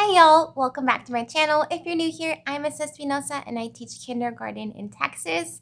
Hi y'all, welcome back to my channel. If you're new here, I'm Mrs. Espinosa and I teach kindergarten in Texas.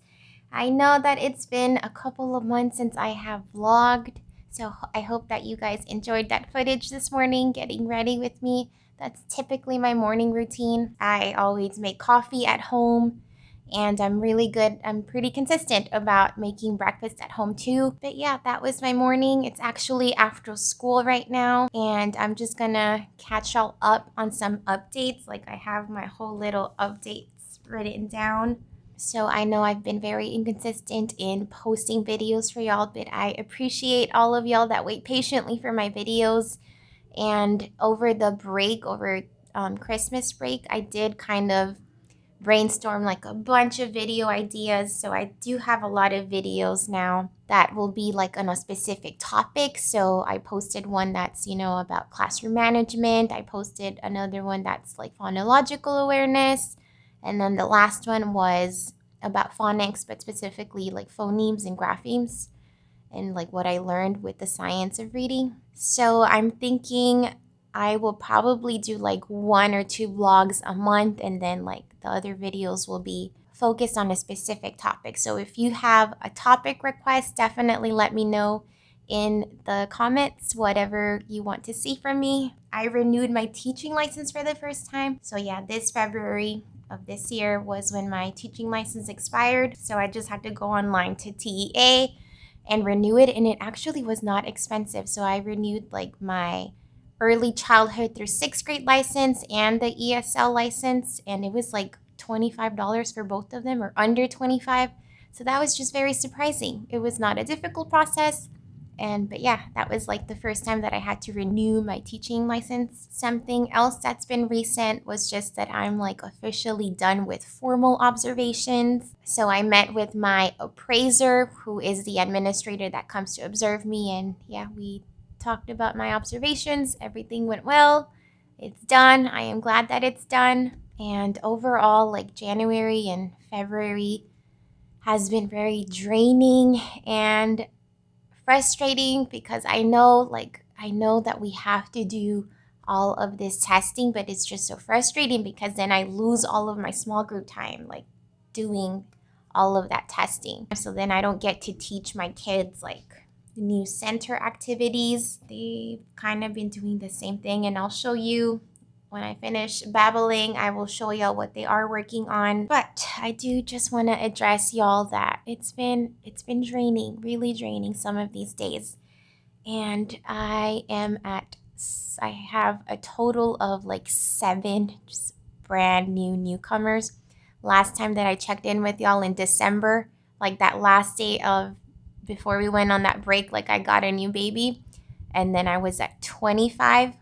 I know that it's been a couple of months since I have vlogged, so I hope that you guys enjoyed that footage this morning, getting ready with me. That's typically my morning routine. I always make coffee at home and I'm pretty consistent about making breakfast at home too. But yeah, that was my morning. It's actually after school right now, and I'm just gonna catch y'all up on some updates. Like I have my whole little updates written down. So I know I've been very inconsistent in posting videos for y'all, but I appreciate all of y'all that wait patiently for my videos. And over the break, over Christmas break, I did kind of brainstorm like a bunch of video ideas. So I do have a lot of videos now that will be like on a specific topic. So I posted one that's, about classroom management. I posted another one that's like phonological awareness. And then the last one was about phonics, but specifically like phonemes and graphemes and like what I learned with the science of reading. So I'm thinking I will probably do like one or two vlogs a month, and then like the other videos will be focused on a specific topic. So if you have a topic request, definitely let me know in the comments whatever you want to see from me. I renewed my teaching license for the first time. So yeah, this February of this year was when my teaching license expired. So I just had to go online to TEA and renew it, and it actually was not expensive. So I renewed like my early childhood through sixth grade license and the ESL license, and it was like $25 for both of them, or under 25. So that was just very surprising. It was not a difficult process. But yeah, that was like the first time that I had to renew my teaching license. Something else that's been recent was just that I'm like officially done with formal observations. So I met with my appraiser, who is the administrator that comes to observe me, and yeah, we talked about my observations. Everything went well. It's done. I am glad that it's done. And overall, like January and February has been very draining and frustrating, because I know that we have to do all of this testing, but it's just so frustrating because then I lose all of my small group time, like doing all of that testing. So then I don't get to teach my kids like new center activities. They've kind of been doing the same thing, and I'll show you when I finish babbling. I will show y'all what they are working on. But I do just want to address y'all that it's been draining, really draining some of these days. And I have a total of like 7 just brand new newcomers. Last time that I checked in with y'all in December, like that last day of before we went on that break, like I got a new baby, and then I was at 25.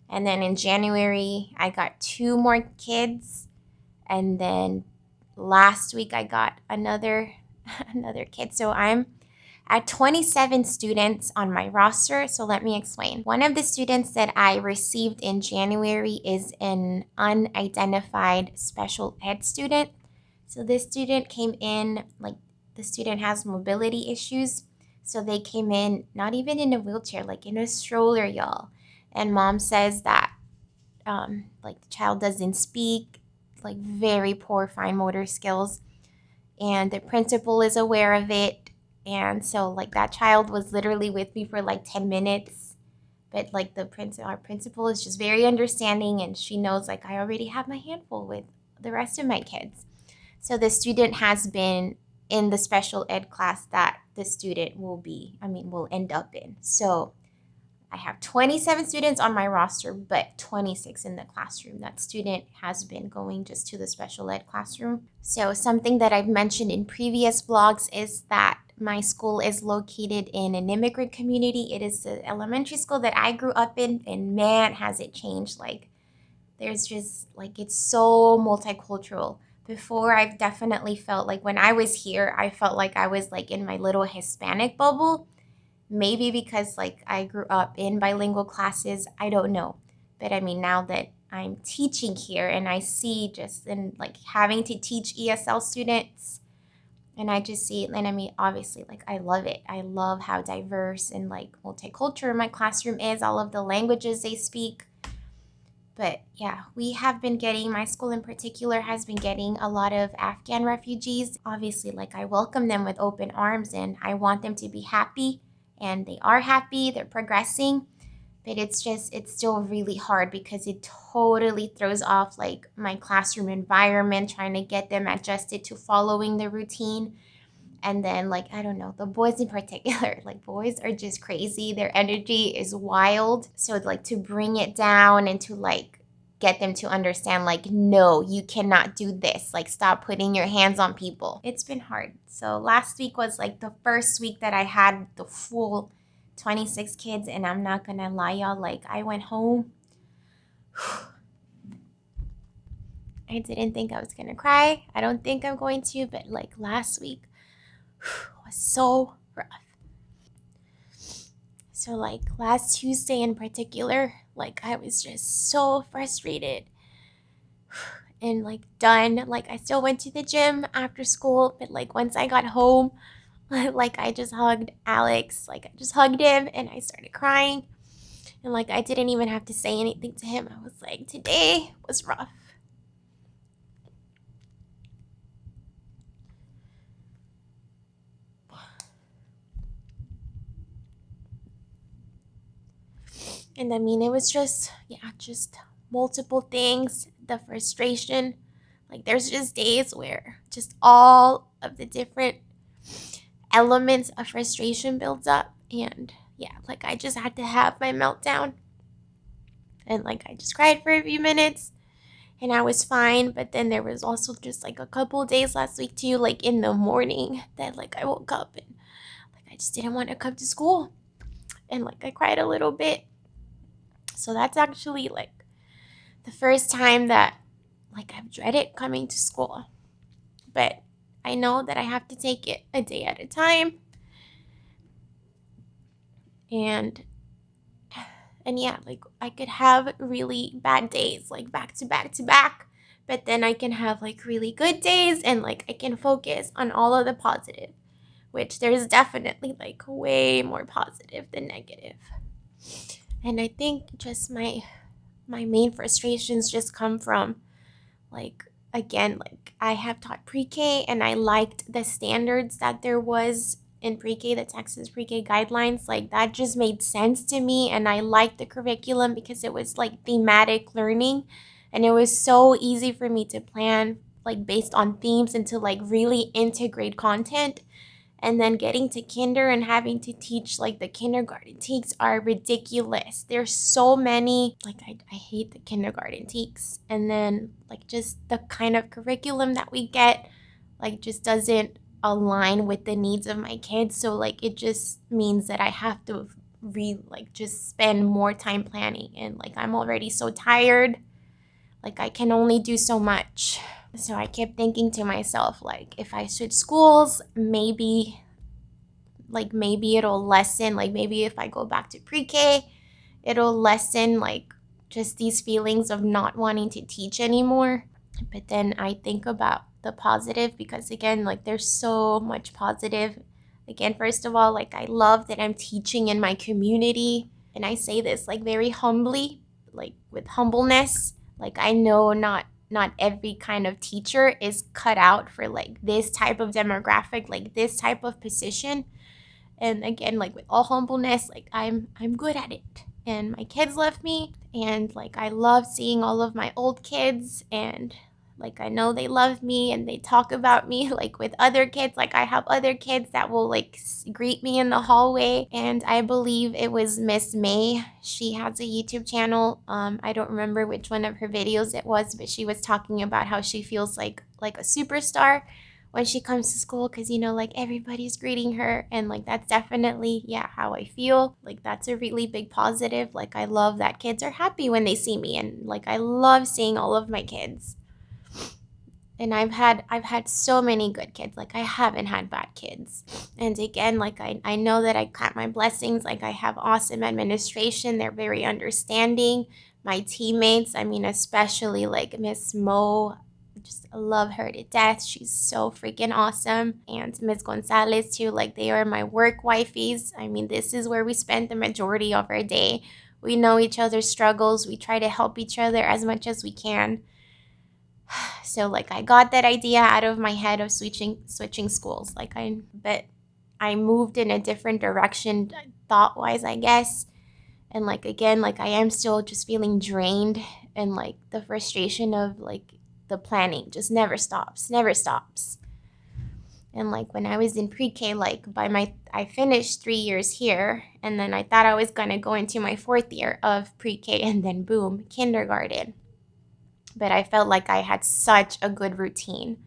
And then in January, I got 2 more kids. And then last week I got another kid. So I'm at 27 students on my roster. So let me explain. One of the students that I received in January is an unidentified special ed student. So this student came in, like the student has mobility issues. So they came in not even in a wheelchair, like in a stroller, y'all. And mom says that like the child doesn't speak, like very poor fine motor skills, and the principal is aware of it. And so like that child was literally with me for like 10 minutes, but like our principal is just very understanding, and she knows like I already have my handful with the rest of my kids. So the student has been in the special ed class that the student will end up in. So I have 27 students on my roster, but 26 in the classroom. That student has been going just to the special ed classroom. So something that I've mentioned in previous vlogs is that my school is located in an immigrant community. It is the elementary school that I grew up in, and man, has it changed. Like there's just like, it's so multicultural. Before, I've definitely felt like when I was here, I felt like I was like in my little Hispanic bubble. Maybe because like I grew up in bilingual classes, I don't know. But I mean, now that I'm teaching here and I see just in like having to teach ESL students, and I just see, and I mean, obviously, like I love it. I love how diverse and like multicultural my classroom is, all of the languages they speak. But yeah, we have been getting, my school in particular has been getting a lot of Afghan refugees. Obviously, like, I welcome them with open arms and I want them to be happy, and they are happy, they're progressing. But it's still really hard because it totally throws off like my classroom environment, trying to get them adjusted to following the routine. And then, like, I don't know, the boys in particular, like, boys are just crazy. Their energy is wild. So, like, to bring it down and to, like, get them to understand, like, no, you cannot do this. Like, stop putting your hands on people. It's been hard. So, last week was, like, the first week that I had the full 26 kids. And I'm not gonna lie, y'all, like, I went home. I didn't think I was gonna cry. I don't think I'm going to, but, like, last week was so rough. So, like, last Tuesday in particular, like, I was just so frustrated and, like, done. Like, I still went to the gym after school, but, like, once I got home, like, I just hugged Alex. Like, I just hugged him and I started crying. And, like, I didn't even have to say anything to him. I was like, today was rough. And I mean, it was just, yeah, just multiple things. The frustration. Like, there's just days where just all of the different elements of frustration builds up. And yeah, like, I just had to have my meltdown. And, like, I just cried for a few minutes and I was fine. But then there was also just, like, a couple of days last week too, like, in the morning that, like, I woke up and, like, I just didn't want to come to school. And, like, I cried a little bit. So that's actually, like, the first time that, like, I've dreaded coming to school. But I know that I have to take it a day at a time. And yeah, like, I could have really bad days, like, back to back to back. But then I can have, like, really good days and, like, I can focus on all of the positive, which there's definitely, like, way more positive than negative. And I think just my main frustrations just come from, like, again, like, I have taught pre-K and I liked the standards that there was in pre-K, the Texas pre-K guidelines. Like, that just made sense to me, and I liked the curriculum because it was, like, thematic learning, and it was so easy for me to plan, like, based on themes and to, like, really integrate content. And then getting to kinder and having to teach, like, the kindergarten teaks are ridiculous. There's so many, like, I hate the kindergarten teaks. And then, like, just the kind of curriculum that we get, like, just doesn't align with the needs of my kids. So, like, it just means that I have to just spend more time planning. And, like, I'm already so tired. Like, I can only do so much. So I kept thinking to myself, like, if I switch schools, maybe it'll lessen, like, maybe if I go back to pre-K, it'll lessen, like, just these feelings of not wanting to teach anymore. But then I think about the positive because, again, like, there's so much positive. Again, first of all, like, I love that I'm teaching in my community. And I say this, like, very humbly, like, with humbleness. Like, I know not every kind of teacher is cut out for, like, this type of demographic, like, this type of position. And again, like, with all humbleness, like, I'm good at it. And my kids love me, and, like, I love seeing all of my old kids, and, like, I know they love me and they talk about me, like, with other kids. Like, I have other kids that will, like, greet me in the hallway. And I believe it was Miss May. She has a YouTube channel. I don't remember which one of her videos it was, but she was talking about how she feels like a superstar when she comes to school, because, you know, like, everybody's greeting her. And, like, that's definitely, yeah, how I feel. Like, that's a really big positive. Like, I love that kids are happy when they see me, and, like, I love seeing all of my kids. And I've had so many good kids. Like, I haven't had bad kids. And again, like, I know that I count my blessings. Like, I have awesome administration. They're very understanding. My teammates, I mean, especially, like, Miss Mo, just love her to death. She's so freaking awesome. And Miss Gonzalez too. Like, they are my work wifeys. I mean, this is where we spend the majority of our day We know each other's struggles. We try to help each other as much as we can. So like I got that idea out of my head of switching schools. But I moved in a different direction thought-wise, I guess. And like again, like I am still just feeling drained, and like the frustration of like the planning just never stops, never stops. And like when I was in pre-K, like I finished 3 years here, and then I thought I was gonna go into my 4th year of pre-K, and then boom, kindergarten. But I felt like I had such a good routine.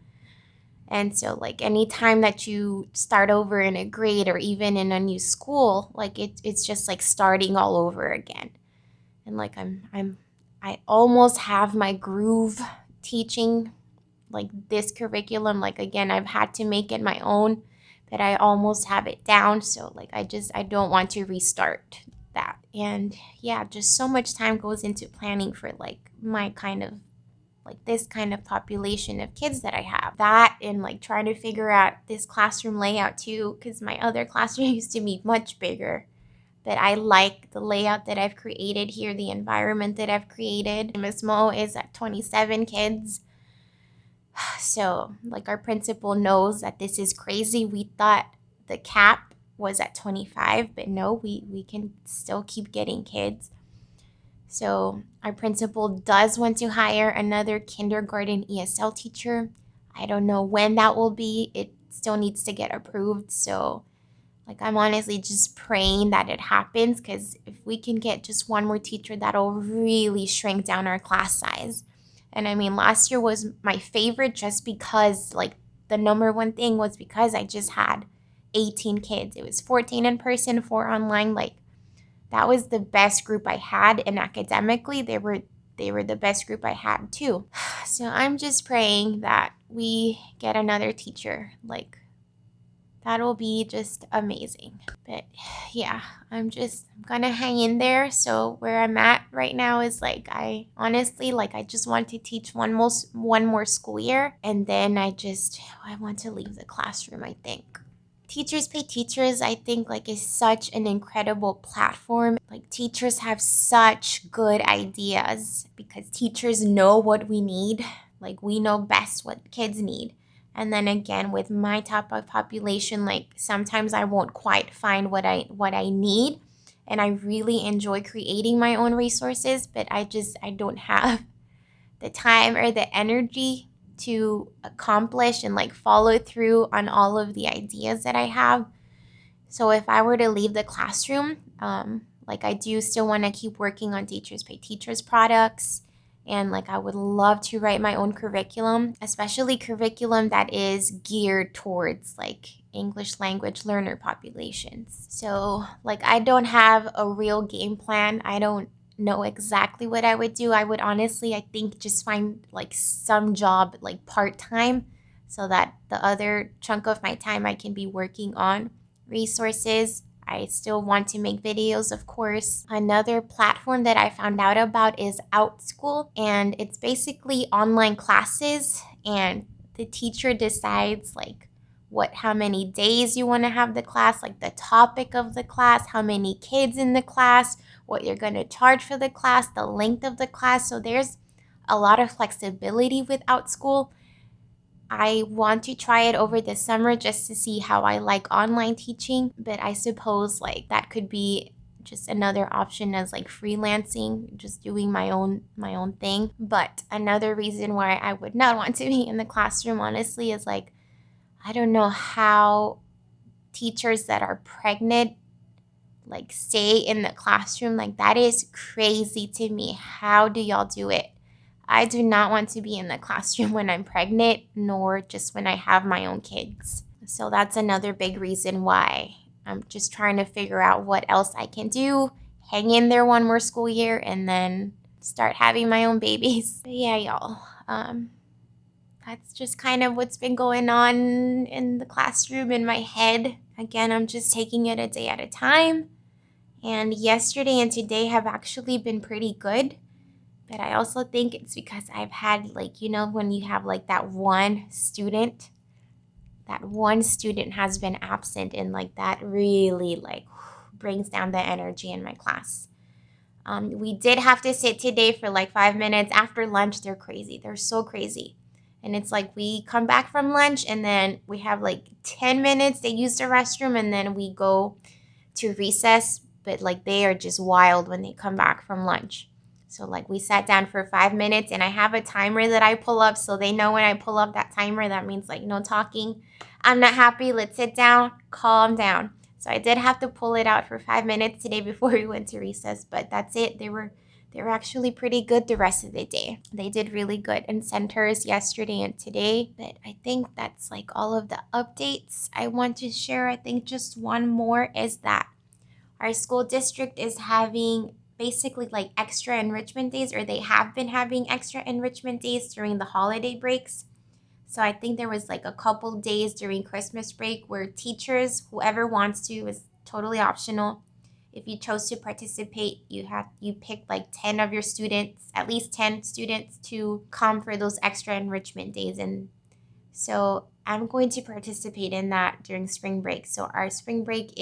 And so like anytime that you start over in a grade or even in a new school, like it's just like starting all over again. And like I almost have my groove teaching like this curriculum. Like again, I've had to make it my own, but I almost have it down. So like I don't want to restart that. And yeah, just so much time goes into planning for like my kind of like this kind of population of kids that I have. That and like trying to figure out this classroom layout too, because my other classroom used to be much bigger. But I like the layout that I've created here, the environment that I've created. Miss Mo is at 27 kids. So like our principal knows that this is crazy. We thought the cap was at 25, but no, we can still keep getting kids. So our principal does want to hire another kindergarten ESL teacher. I don't know when that will be. It still needs to get approved. So like I'm honestly just praying that it happens, because if we can get just one more teacher, that'll really shrink down our class size. And I mean, last year was my favorite just because like the number one thing was because I just had 18 kids. It was 14 in person, 4 online. Like that was the best group I had, and academically they were the best group I had too. So I'm just praying that we get another teacher. Like that'll be just amazing. But yeah, I'm gonna hang in there. So where I'm at right now is like I honestly like I just want to teach one more school year, and then I want to leave the classroom, I think. Teachers Pay Teachers, I think like is such an incredible platform. Like teachers have such good ideas because teachers know what we need. Like we know best what kids need. And then again, with my type of population, like sometimes I won't quite find what I need. And I really enjoy creating my own resources, but I don't have the time or the energy to accomplish and like follow through on all of the ideas that I have. So if I were to leave the classroom, like I do still want to keep working on Teachers Pay Teachers products. And like I would love to write my own curriculum, especially curriculum that is geared towards like English language learner populations. So like I don't have a real game plan. I don't know exactly what I would do. I would honestly, I think, just find like some job like part-time, so that the other chunk of my time I can be working on resources. I still want to make videos, of course. Another platform that I found out about is OutSchool, and it's basically online classes, and the teacher decides like how many days you want to have the class, like the topic of the class, how many kids in the class, what you're going to charge for the class, the length of the class. So there's a lot of flexibility with OutSchool. I want to try it over the summer just to see how I like online teaching, but I suppose like that could be just another option as like freelancing, just doing my own thing. But another reason why I would not want to be in the classroom, honestly, is like I don't know how teachers that are pregnant like stay in the classroom. Like that is crazy to me. How do y'all do it? I do not want to be in the classroom when I'm pregnant, nor just when I have my own kids. So that's another big reason why I'm just trying to figure out what else I can do, hang in there one more school year, and then start having my own babies. But yeah, y'all, that's just kind of what's been going on in the classroom in my head. Again, I'm just taking it a day at a time. And yesterday and today have actually been pretty good. But I also think it's because I've had like, when you have like that one student has been absent, and like that really like brings down the energy in my class. We did have to sit today for like 5 minutes. After lunch, they're crazy. They're so crazy. And it's like we come back from lunch and then we have like 10 minutes. They use the restroom and then we go to recess. But like they are just wild when they come back from lunch. So like we sat down for 5 minutes and I have a timer that I pull up. So they know when I pull up that timer, that means like no talking. I'm not happy. Let's sit down, calm down. So I did have to pull it out for 5 minutes today before we went to recess, but that's it. They were actually pretty good the rest of the day. They did really good in centers yesterday and today, but I think that's like all of the updates I want to share. I think just one more is that our school district is having basically like extra enrichment days, or they have been having extra enrichment days during the holiday breaks. So I think there was like a couple days during Christmas break where teachers, whoever wants to, is totally optional. If you chose to participate, you pick like 10 of your students, at least 10 students, to come for those extra enrichment days. And so I'm going to participate in that during spring break. So our spring break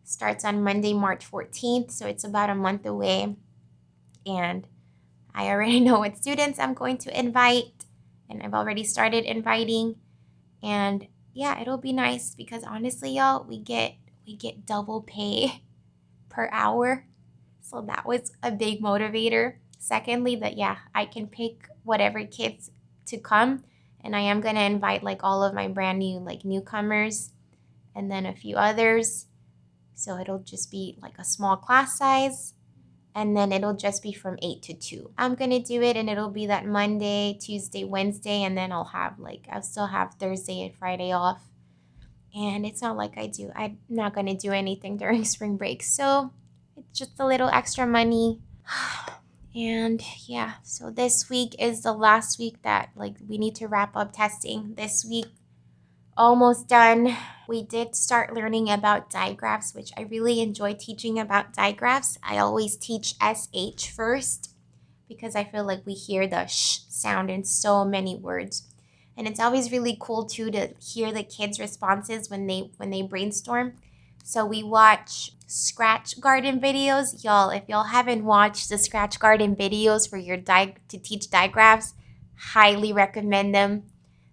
starts on Monday, March 14th. So it's about a month away. And I already know what students I'm going to invite. And I've already started inviting. And yeah, it'll be nice because honestly, y'all, we get double pay per hour. So that was a big motivator. Secondly, that yeah, I can pick whatever kids to come. And I am gonna invite like all of my brand new like newcomers and then a few others. So it'll just be like a small class size. And then it'll just be from 8 to 2. I'm going to do it and it'll be that Monday, Tuesday, Wednesday, and then I'll still have Thursday and Friday off. And it's not like I'm not going to do anything during spring break. So it's just a little extra money. And yeah, so this week is the last week that like we need to wrap up testing. This week, almost done. We did start learning about digraphs, which I really enjoy teaching about digraphs. I always teach SH first because I feel like we hear the sh sound in so many words. And it's always really cool too to hear the kids' responses when they brainstorm. So we watch Scratch Garden videos. Y'all, if y'all haven't watched the Scratch Garden videos for your to teach digraphs, highly recommend them.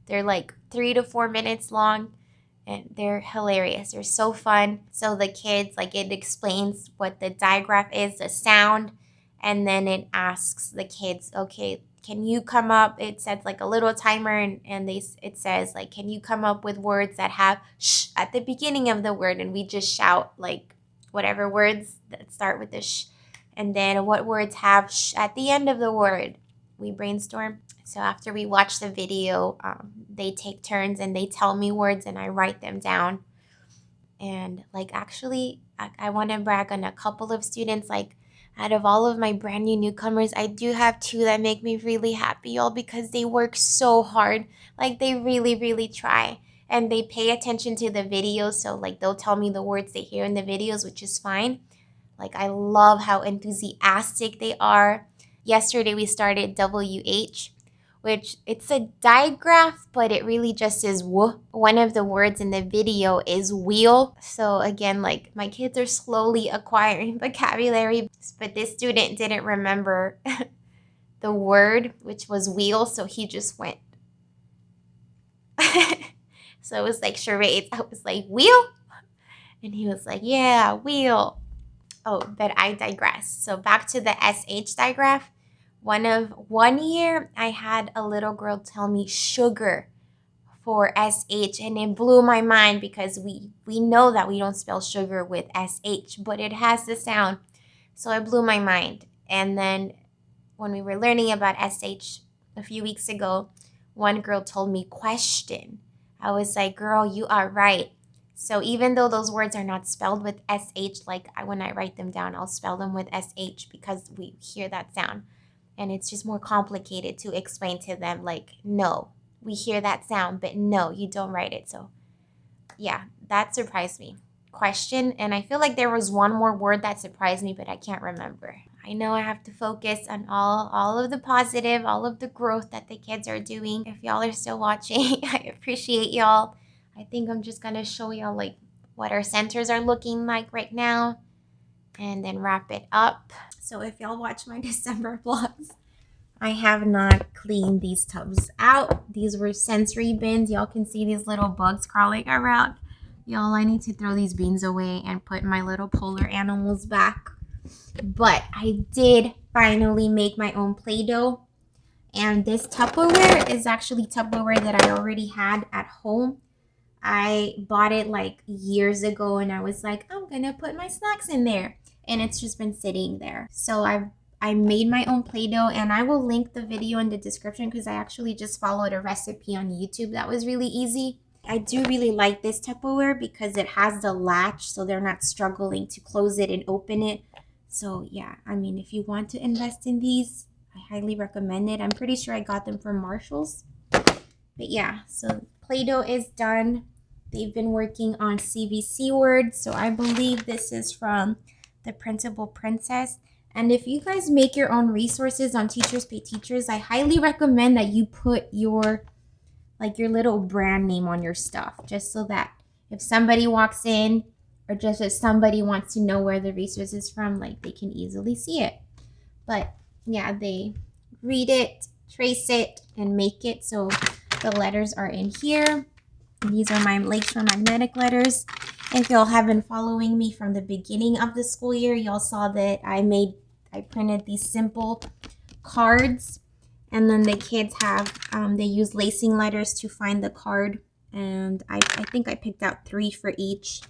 They're like 3 to 4 minutes long and they're hilarious. They're so fun. So the kids, like it explains what the digraph is, the sound, and then it asks the kids, okay, can you come up? It sets like a little timer and it says like, can you come up with words that have sh at the beginning of the word? And we just shout like whatever words that start with the sh. And then what words have sh at the end of the word? We brainstorm. So after we watch the video, they take turns and they tell me words and I write them down. And like actually, I want to brag on a couple of students. Like out of all of my brand new newcomers, I do have 2 that make me really happy, y'all, because they work so hard. Like they really, really try. And they pay attention to the videos. So like they'll tell me the words they hear in the videos, which is fine. Like I love how enthusiastic they are. Yesterday we started WH, which it's a digraph, but it really just is w. One of the words in the video is wheel. So again, like my kids are slowly acquiring vocabulary, but this student didn't remember the word, which was wheel, so he just went. So it was like charades. I was like, wheel? And he was like, yeah, wheel. Oh, but I digress. So back to the SH digraph. One year, I had a little girl tell me sugar for SH, and it blew my mind because we know that we don't spell sugar with SH, but it has the sound. So it blew my mind. And then when we were learning about SH a few weeks ago, one girl told me question. I was like, girl, you are right. So even though those words are not spelled with SH, like when I write them down, I'll spell them with SH because we hear that sound. And it's just more complicated to explain to them, like, no, we hear that sound, but no, you don't write it. So yeah, that surprised me. Question, and I feel like there was one more word that surprised me, but I can't remember. I know I have to focus on all of the positive, all of the growth that the kids are doing. If y'all are still watching, I appreciate y'all. I think I'm just gonna show y'all like what our centers are looking like right now and then wrap it up. So if y'all watch my December vlogs, I have not cleaned these tubs out. These were sensory bins. Y'all can see these little bugs crawling around. Y'all, I need to throw these beans away and put my little polar animals back. But I did finally make my own Play-Doh. And this Tupperware is actually Tupperware that I already had at home. I bought it like years ago and I was like, I'm gonna put my snacks in there. And it's just been sitting there. So I made my own Play-Doh, and I will link the video in the description because I actually just followed a recipe on YouTube that was really easy. I do really like this Tupperware because it has the latch, so they're not struggling to close it and open it. So yeah, I mean, if you want to invest in these, I highly recommend it. I'm pretty sure I got them from Marshall's. But yeah, so Play-Doh is done. They've been working on CVC words, so I believe this is from the Printable Princess. And if you guys make your own resources on Teachers Pay Teachers, I highly recommend that you put your little brand name on your stuff, just so that if somebody walks in or just if somebody wants to know where the resource is from, like they can easily see it. But yeah, they read it, trace it, and make it. So the letters are in here. These are my Lakeshore Magnetic letters. If y'all have been following me from the beginning of the school year, y'all saw that I printed these simple cards, and then the kids have, they use lacing letters to find the card, and I think I picked out 3 for each.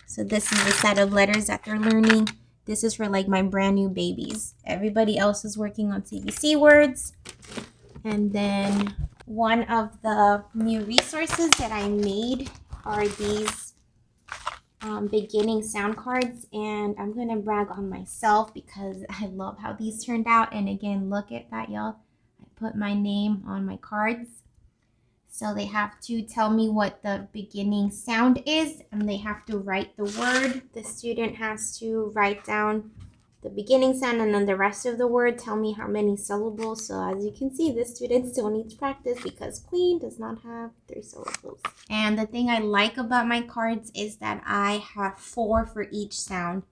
So this is the set of letters that they're learning. This is for like my brand new babies. Everybody else is working on CVC words. And then one of the new resources that I made are these beginning sound cards, and I'm gonna brag on myself because I love how these turned out. And again, look at that, y'all. I put my name on my cards, so they have to tell me what the beginning sound is, and they have to write the word. The student has to write down the beginning sound, and then the rest of the word tell me how many syllables. So as you can see, this student still needs practice because Queen does not have 3 syllables. And the thing I like about my cards is that I have 4 for each sound.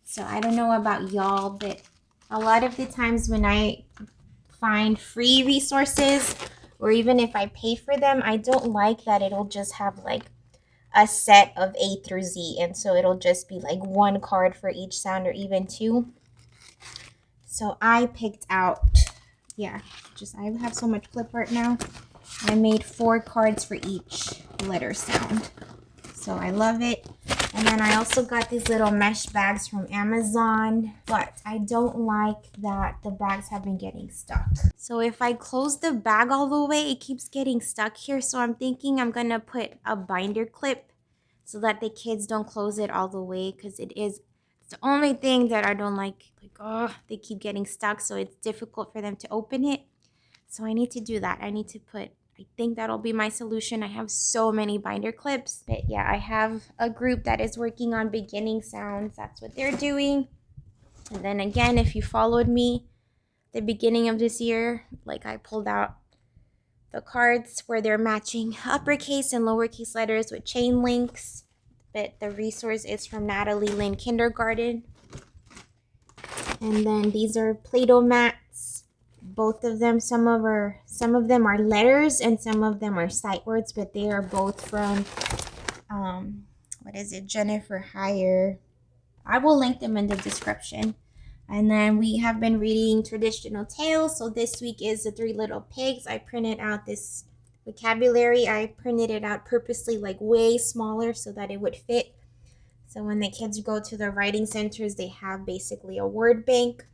So I don't know about y'all, but a lot of the times when I find free resources, or even if I pay for them, I don't like that it'll just have like a set of A through Z, and so it'll just be like 1 card for each sound, or even 2. So I picked out, I have so much clip art now. I made 4 cards for each letter sound, so I love it. And then I also got these little mesh bags from Amazon, but I don't like that the bags have been getting stuck. So if I close the bag all the way, it keeps getting stuck here. So I'm thinking I'm gonna put a binder clip so that the kids don't close it all the way, because it's the only thing that I don't like. They keep getting stuck, so it's difficult for them to open it. So I need to do that. I think that'll be my solution. I have so many binder clips. But yeah, I have a group that is working on beginning sounds. That's what they're doing. And then again, if you followed me the beginning of this year, like I pulled out the cards where they're matching uppercase and lowercase letters with chain links. But the resource is from Natalie Lynn Kindergarten. And then these are Play-Doh mats. Both of them, some of them are letters and some of them are sight words, but they are both from Jennifer Hier. I will link them in the description. And then we have been reading traditional tales. So this week is the 3 Little Pigs. I printed out this vocabulary. I printed it out purposely like way smaller so that it would fit. So when the kids go to the writing centers, they have basically a word bank.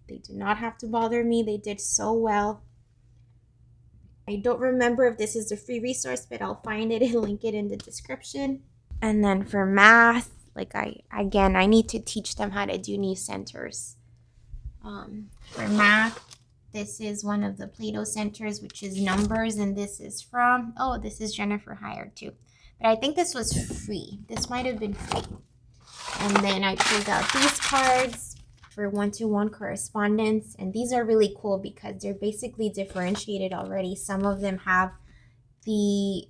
They do not have to bother me. They did so well. I don't remember if this is a free resource, but I'll find it and link it in the description. And then for math, I need to teach them how to do new centers. For math, this is one of the Play-Doh centers, which is numbers, and this is Jennifer Hier too. But I think this was free. This might have been free. And then I pulled out these cards for one-to-one correspondence. And these are really cool because they're basically differentiated already. Some of them have the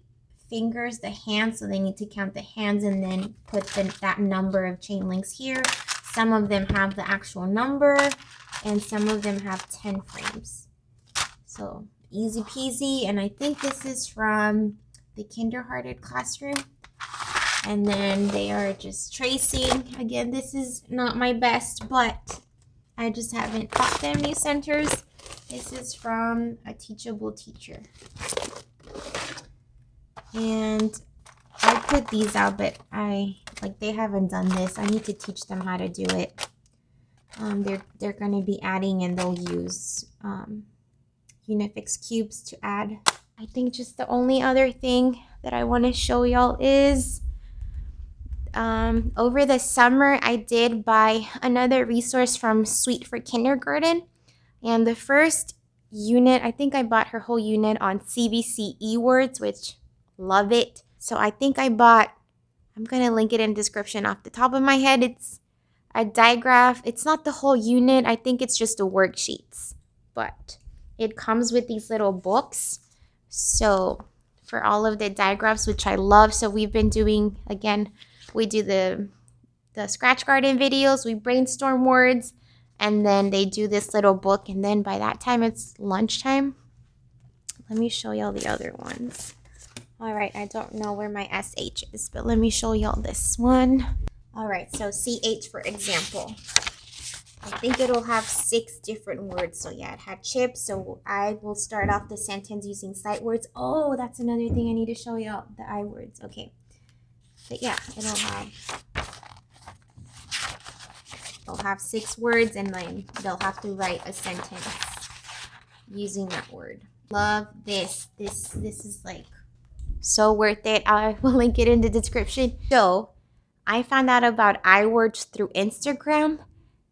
fingers, the hands, so they need to count the hands and then put that number of chain links here. Some of them have the actual number, and some of them have 10 frames. So easy peasy. And I think this is from the kindergarten classroom. And then they are just tracing. Again, this is not my best, but I just haven't taught them new centers. This is from a Teachable teacher. And I put these out, but they haven't done this. I need to teach them how to do it. They're going to be adding, and they'll use Unifix cubes to add. I think just the only other thing that I want to show y'all is over the summer I did buy another resource from Sweet for Kindergarten, and the first unit, I think I bought her whole unit on CBCE words, which love it. So I think I bought, I'm going to link it in the description off the top of my head. It's a diagraph. It's not the whole unit. I think it's just the worksheets, but it comes with these little books. So for all of the diagrams, which I love. So we've been doing, again, we do the Scratch Garden videos. We brainstorm words, and then they do this little book. And then by that time, it's lunchtime. Let me show y'all the other ones. All right, I don't know where my SH is, but let me show y'all this one. All right, so CH, for example. I think it'll have 6 different words. So yeah, it had chips. So I will start off the sentence using sight words. Oh, that's another thing I need to show y'all, the I words. Okay. But yeah, it'll have 6 words, and then they'll have to write a sentence using that word. Love this. This is like so worth it. I will link it in the description. So I found out about iWords through Instagram,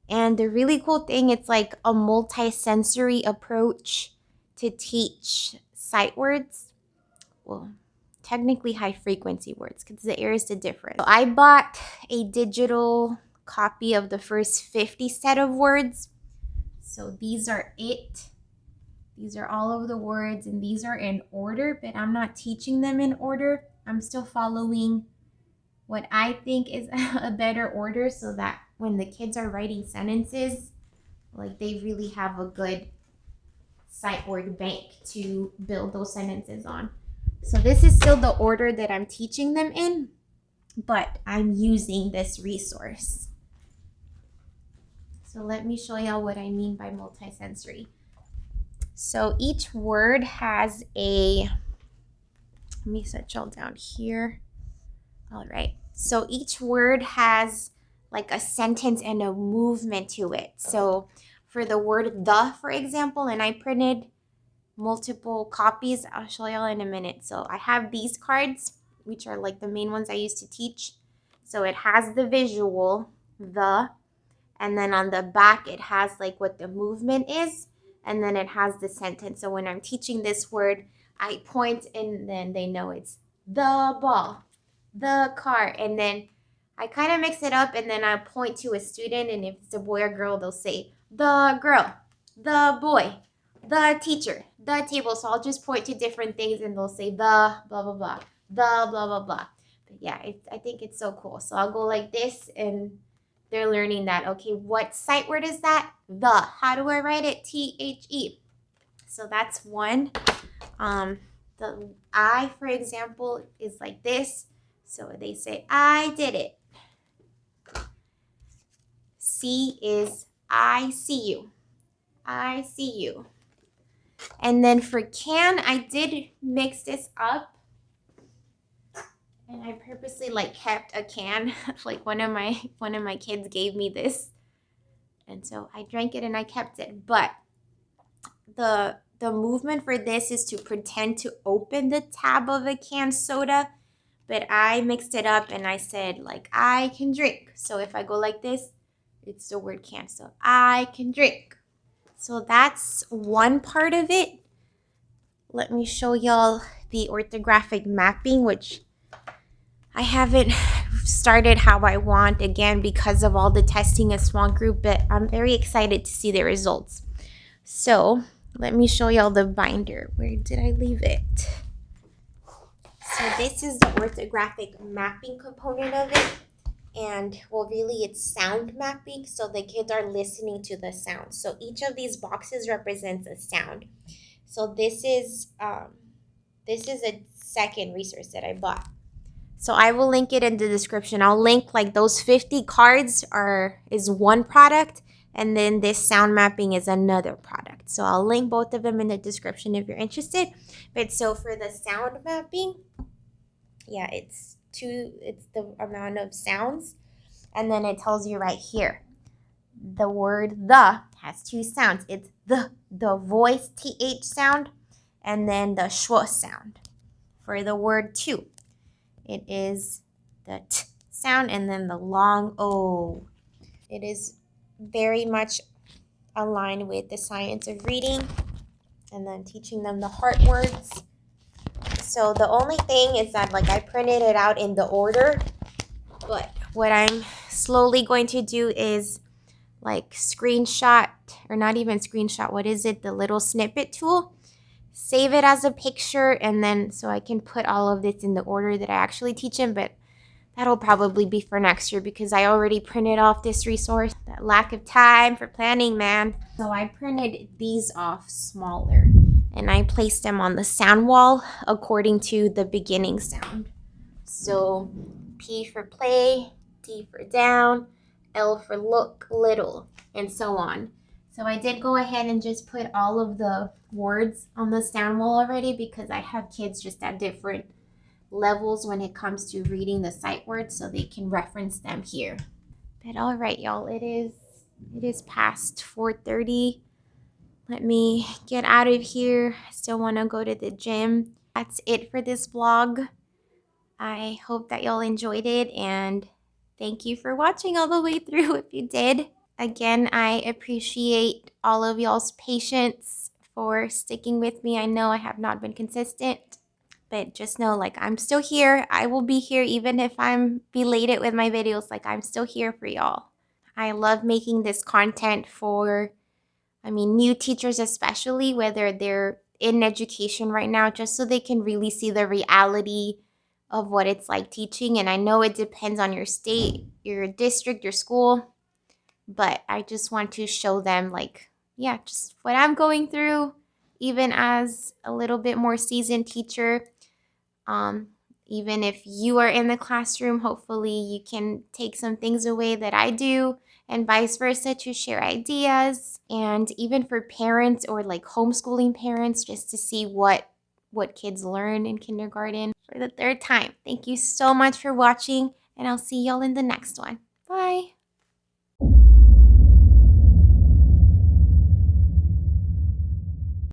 and the really cool thing, it's like a multi-sensory approach to teach sight words. Well, technically high frequency words, because the ear is the difference. So I bought a digital copy of the first 50 set of words. So these are it. These are all of the words, and these are in order, but I'm not teaching them in order. I'm still following what I think is a better order, so that when the kids are writing sentences, like, they really have a good sight word bank to build those sentences on. So this is still the order that I'm teaching them in, but I'm using this resource. So let me show y'all what I mean by multisensory. So each word has let me set y'all down here. All right. So each word has like a sentence and a movement to it. So for the word the, for example, and I printed multiple copies. I'll show y'all in a minute. So I have these cards, which are like the main ones I used to teach. So it has the visual, the, and then on the back it has like what the movement is, and then it has the sentence. So when I'm teaching this word, I point, and then they know it's the ball, the car, and then I kind of mix it up, and then I point to a student, and if it's a boy or girl, they'll say the girl, the boy, the teacher, the table. So I'll just point to different things, and they'll say the blah, blah, blah, the blah, blah, blah. But yeah, I think it's so cool. So I'll go like this, and they're learning that, okay, what sight word is that? The. How do I write it? THE. So that's one. The I, for example, is like this. So they say, I did it. C is I see you. I see you. And then for can, I did mix this up. And I purposely like kept a can. Like one of my kids gave me this. And so I drank it and I kept it. But the movement for this is to pretend to open the tab of a canned soda. But I mixed it up and I said, like, I can drink. So if I go like this, it's the word can. So I can drink. So that's one part of it. Let me show y'all the orthographic mapping, which I haven't started how I want, again, because of all the testing in small group, but I'm very excited to see the results. So let me show y'all the binder. Where did I leave it? So this is the orthographic mapping component of it. And well, really it's sound mapping, so the kids are listening to the sound. So each of these boxes represents a sound. So this is a second resource that I bought. So I will link it in the description. I'll link like those 50 cards is one product, and then this sound mapping is another product. So I'll link both of them in the description if you're interested. But so for the sound mapping, yeah, it's the amount of sounds, and then it tells you right here. The word the has two sounds. It's the voice th sound, and then the schwa sound. For the word two, it is the t sound and then the long o. It is very much aligned with the science of reading and then teaching them the heart words. So the only thing is that like I printed it out in the order, but what I'm slowly going to do is like screenshot, or not even screenshot, what is it? The little snippet tool. Save it as a picture, and then so I can put all of this in the order that I actually teach them, but that'll probably be for next year because I already printed off this resource. That lack of time for planning, man. So I printed these off smaller and I placed them on the sound wall according to the beginning sound. So P for play, D for down, L for look, little, and so on. So I did go ahead and just put all of the words on the sound wall already because I have kids just at different levels when it comes to reading the sight words, so they can reference them here. But all right, y'all, it is past 4:30. Let me get out of here. I still want to go to the gym. That's it for this vlog. I hope that y'all enjoyed it, and thank you for watching all the way through if you did. Again, I appreciate all of y'all's patience for sticking with me. I know I have not been consistent, but just know, like, I'm still here. I will be here even if I'm belated with my videos. Like, I'm still here for y'all. I love making this content for, new teachers especially, whether they're in education right now, just so they can really see the reality of what it's like teaching. And I know it depends on your state, your district, your school, but I just want to show them, like, yeah, just what I'm going through, even as a little bit more seasoned teacher. Um, Even if you are in the classroom, hopefully you can take some things away that I do, and vice versa, to share ideas. And even for parents or like homeschooling parents, just to see what kids learn in kindergarten for the third time. Thank you so much for watching, and I'll see y'all in the next one. Bye.